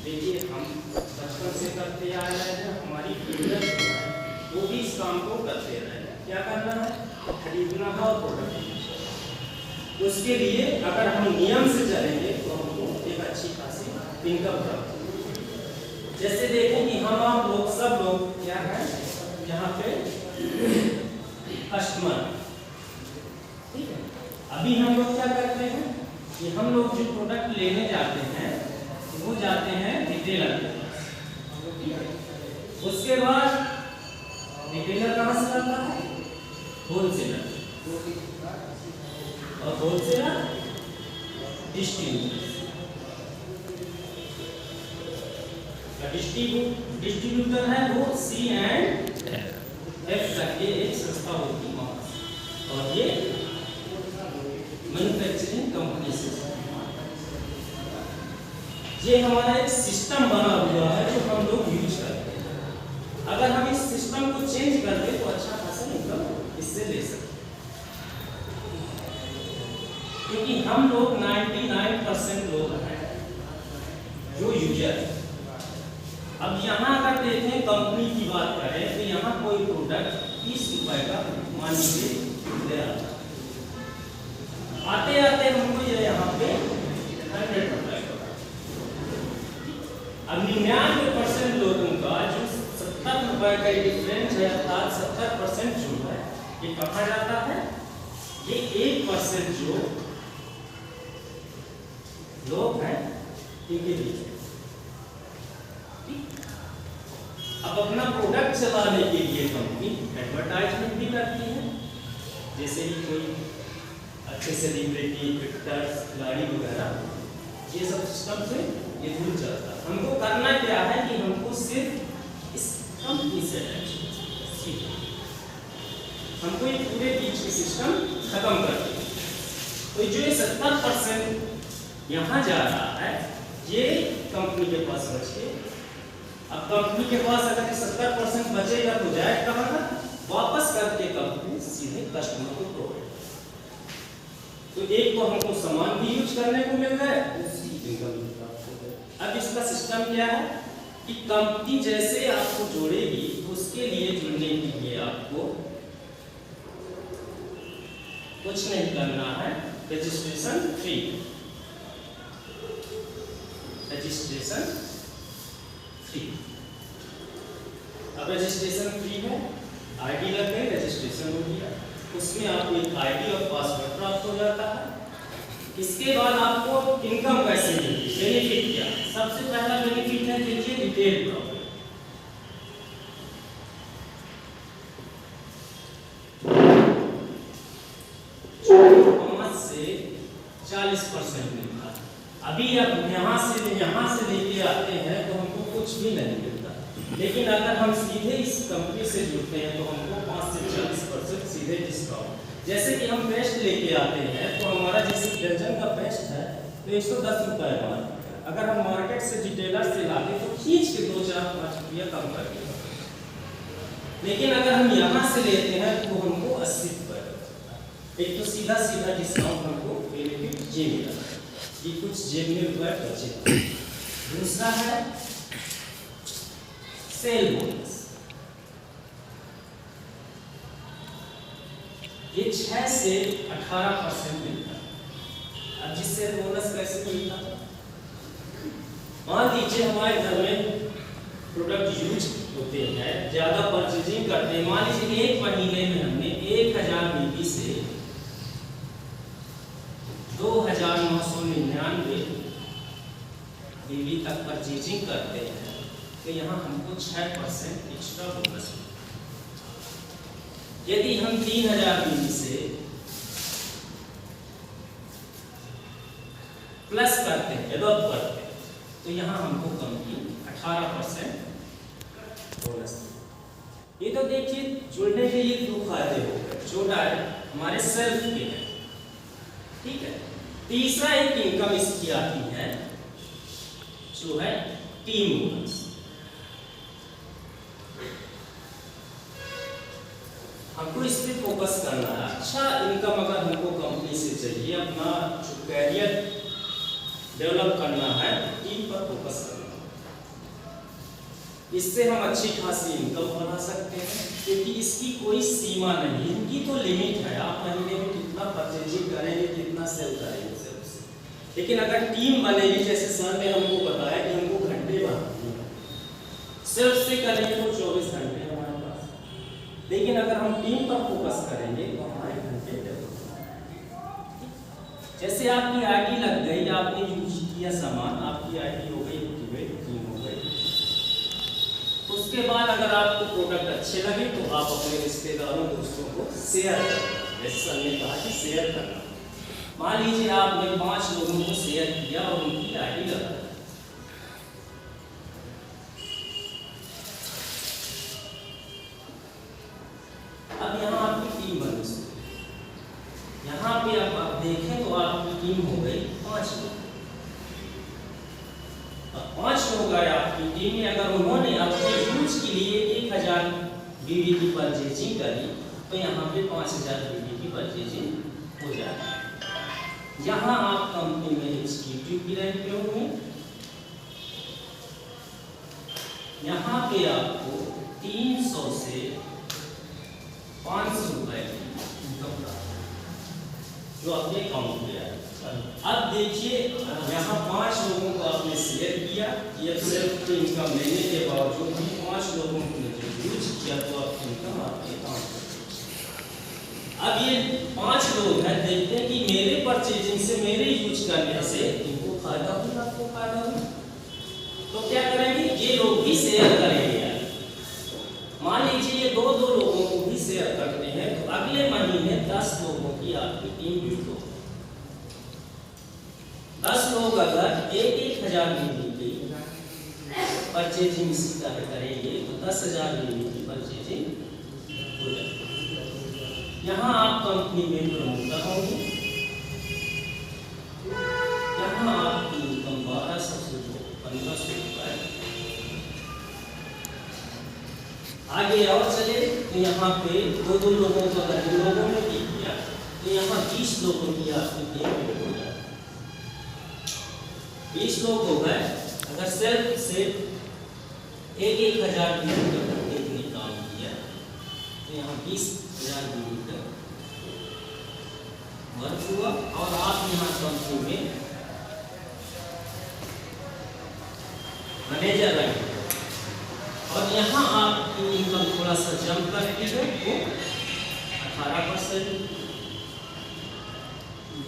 देखिए हम बचपन से करते आ रहे हैं, हमारी पीढ़ियां जो है वो भी इस काम को करते रहे हैं। क्या करना है? खरीदना है और प्रोडक्ट। उसके लिए अगर हम नियम से चलेंगे तो हमको एक अच्छी खासी इनकम प्राप्त होगी। जैसे देखें कि हम आप लोग सब लोग क्या है यहाँ पे कस्टमर, ठीक है। अभी हम लोग क्या करते हैं कि हम लोग जो प्रोडक्ट लेने जाते हैं वो जाते हैं रिटेलर के पास, ठीक है। उसके बाद रिटेलर कहाँ से आता है? होलसेलर, और होलसेलर डिस्ट्रीब्यूटर। डिस्ट्रीब्यूटर है वो C&F करके एक संस्था होती है, और ये मैन्युफैक्चरिंग कंपनी से। ये हमारा एक सिस्टम बना हुआ है जो हम लोग यूज करते हैं। अगर हम इस सिस्टम को चेंज कर दें तो अच्छा खासा इनकम इससे ले सकते हैं, क्योंकि हम लोग 99% लोग हैं जो यूजर है। अब यहाँ अगर देखें कंपनी की बात करें तो यहाँ कोई प्रोडक्ट 30 रुपए का मान लीजिए ले आता, आते आते हमको ये यहाँ पे 100 रुपए का। अब 99% लोगों का जो 70 रुपए का डिफरेंस है, अर्थात 70% जो है ये कहाँ जाता है? ये 1% जो लोग हैं इनके बीच। अब अपना प्रोडक्ट चलाने के लिए कंपनी एडवर्टाइजमेंट भी करती है, जैसे कि कोई अच्छे सेलिब्रिटी, क्रिकेटर्स, खिलाड़ी वगैरह, ये सब सिस्टम से ये दूर चलता है। हमको करना क्या है कि हमको सिर्फ इस कंपनी से हमको ये पूरे बीच के सिस्टम खत्म कर दें। तो जो ये 70% यहाँ जा रहा है ये कंपनी के पास बच के, अब कंपनी के पास अगर 70% बचेगा तो जाए कहाँ तक? वापस करके कंपनी सीधे कस्टमर को प्रोवाइड। तो एक तो हमको सामान भी यूज करने को मिल रहा है, दूसरी इनकम भी प्राप्त हो गई। अब इसका सिस्टम क्या है कि कंपनी जैसे आपको जोड़ेगी तो उसके लिए जुड़ने के लिए आपको कुछ नहीं करना है, रजिस्ट्रेशन फ्री। Registration free. अब रजिस्ट्रेशन फ्री है, आईडी लग गई, रजिस्ट्रेशन हो गया, उसमें आपको एक आईडी और पासवर्ड प्राप्त हो जाता है। इसके बाद आपको इनकम कैसे मिलती है? बेनिफिट क्या? सबसे पहला बेनिफिट है देखिए रिटेल प्रॉफिट। से 40% मिलता है। अभी अब यहाँ से लेके आते हैं तो हमको कुछ भी नहीं मिलता, लेकिन अगर हम सीधे इस कंपनी से जुड़ते हैं तो हमको 5 से 40% सीधे डिस्काउंट। जैसे कि हम पेस्ट लेके आते हैं तो हमारा जैसे व्यंजन का पेस्ट है तो 110 रुपये मार्केट है। अगर हम मार्केट से रिटेलर से लाते तो खींच के 2, 4, 5 रुपया कम कर देगा, लेकिन अगर हम यहाँ से लेते हैं तो हमको 80 रुपये। एक तो सीधा डिस्काउंट हमको बेनिफिट ये मिला कि कुछ जेब में रुपये बचे। दूसरा है सेल बोनस। ये 6 से 18% मिलता है। अब जिससे बोनस कैसे मिलता है? मान लीजिए हमारे घर में प्रोडक्ट यूज होते हैं, ज्यादा परचेजिंग करते हैं, मान लीजिए एक महीने में हमने 1000 बीबी से 2999 बीबी तक परचेजिंग करते हैं तो यहाँ हमको 6% एक्स्ट्रा बोनस मिलता है। यदि हम 3000 बीबी से प्लस करते हैं, एडॉप्ट करते हैं, तो यहाँ हमको कंपनी 18% बोनस। ये तो देखिए जुड़ने के ये 2 फायदे हो गए जो डायरेक्ट हमारे सेल्फ के हैं, ठीक है। तीसरा एक इनकम इसकी आती है जो है टीम बोनस। हमको इस पे फोकस करना है। अच्छा इनकम अगर हमको कंपनी से चाहिए, अपना जो कैरियर डेवलप करना है, टीम पर फोकस करना है। इससे हम अच्छी खासी इनकम बना सकते हैं, क्योंकि इसकी कोई सीमा नहीं, इनकी तो लिमिट है, आप महीने में कितना परचेजिंग करेंगे, कितना सेल करेंगे सेल से। लेकिन अगर टीम बनेगी, जैसे सर ने हमको बताया कि हमको घंटे बनानी है, सेल्फ से करेंगे तो 24 घंटे हमारे पास, लेकिन अगर हम टीम पर फोकस करेंगे तो हमारे घंटे डेवलप। जैसे आपकी आईडी लग गई, आपने यूज किया सामान, आपकी आईडी हो गई एक्टिवेट, टीम हो गई, उसके बाद अगर आपको प्रोडक्ट अच्छे लगे तो आप अपने रिश्तेदारों दोस्तों को शेयर करें। जैसे सर ने कहा कि शेयर करना, मान लीजिए आपने 5 लोगों को शेयर किया और उनकी आईडी लगा, अब यहाँ आपकी टीम बन सकती है। यहाँ पे आप देखें तो आपकी टीम हो गई 5 लोग। 5 लोग आए आपकी टीम में, अगर उन्होंने अपने यूज के लिए 1000 बीवी की परचेजिंग करी तो यहाँ पे 5000 बीवी की परचेजिंग हो जाएगी। यहाँ आप कंपनी में एग्जीक्यूटिव की रैंक पे होंगे, यहाँ पे आपको 300 से 500 रुपए की इनकम जो आपके अकाउंट में आए। अब देखिए, यहाँ 5 लोगों को आपने शेयर किया, ये सेल्फ इनकम लेने के बावजूद भी 5 लोगों ने जो यूज किया तो आपकी इनकम आपके अकाउंट में। अब ये 5 लोग हैं, देखते हैं कि मेरे परचेजिंग से, मेरे यूज करने से इनको फायदा हुआ, आपको फायदा हुआ, तो क्या करेंगे, ये लोग भी शेयर करेंगे। मान लीजिए ये 2 लोगों को भी शेयर करते हैं तो अगले महीने 10 लोगों की आपकी टीम जुट हो। 10 लोग अगर 1000 बीवी की परचेजिंग इसी तरह करेंगे तो 10000 बीवी की परचेजिंग हो जाएगी। यहाँ आप कंपनी में प्रमोटर होंगे, यहाँ आपकी इनकम 1200 से 1500 रुपए। आगे और चले तो यहाँ पे 2 लोगों को अगर 2 लोगों ने भी किया तो यहाँ 20 लोगों की आपकी टीम हो जाए। 20 लोग हो गए, अगर सेल्फ से 1000 बीवी का एक ने काम किया तो यहाँ 20000 बीवी का वर्क हुआ, और आप यहाँ कंपनी में मैनेजर रहेंगे, और यहाँ आपकी इनकम थोड़ा सा जंप करती है, वो 18%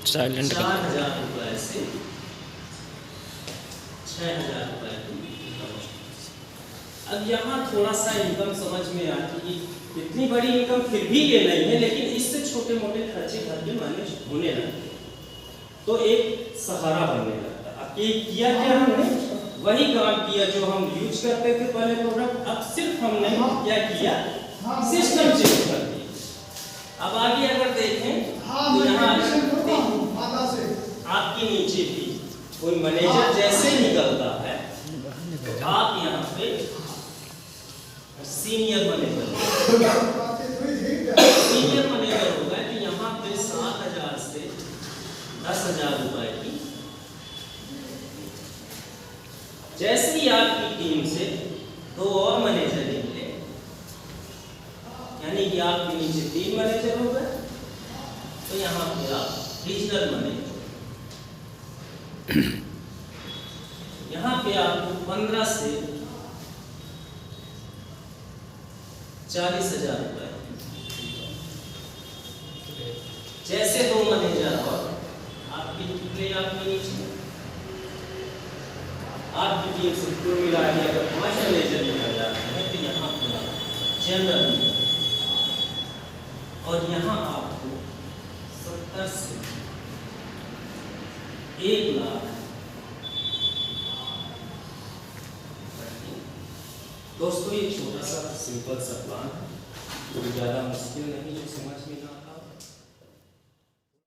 साइलेंट 4000 रुपए से 6000 रुपए की इनकम। अब यहाँ थोड़ा सा इनकम समझ में आती है, इतनी बड़ी इनकम फिर भी ये नहीं है, लेकिन इससे छोटे मोटे खर्चे घर के मैनेज होने लगते, तो एक सहारा बनने लगता। अब ये किया क्या हमने, वही काम किया जो हम यूज करते थे पहले प्रोडक्ट, अब सिर्फ हमने क्या किया, सिस्टम चेंज कर दिया। अब आगे अगर देखें तो यहाँ आपके नीचे भी कोई मैनेजर जैसे निकलता है तो आप यहाँ पे सीनियर मैनेजर हो गए, तो यहाँ पे 7000 से 10000 रुपए की, जैसे ही आपकी टीम से 2 और मैनेजर निकले, यानी कि आपके नीचे 3 मैनेजर हो गए, तो यहाँ पे आप रीजनल मैनेजर, यहाँ पे आपको 15 से 40,000 रुपए, जैसे 2 मैनेजर और आपके निकले आपके नीचे, आपकी टीम से कुल मिला के अगर 5 मैनेजर निकल जाते हैं तो यहाँ पूरा जनरल, और यहाँ आपको 70 से 1 लाख। दोस्तों ये छोटा सा सिंपल सा प्लान है, कोई ज़्यादा मुश्किल नहीं, जो समझ में ना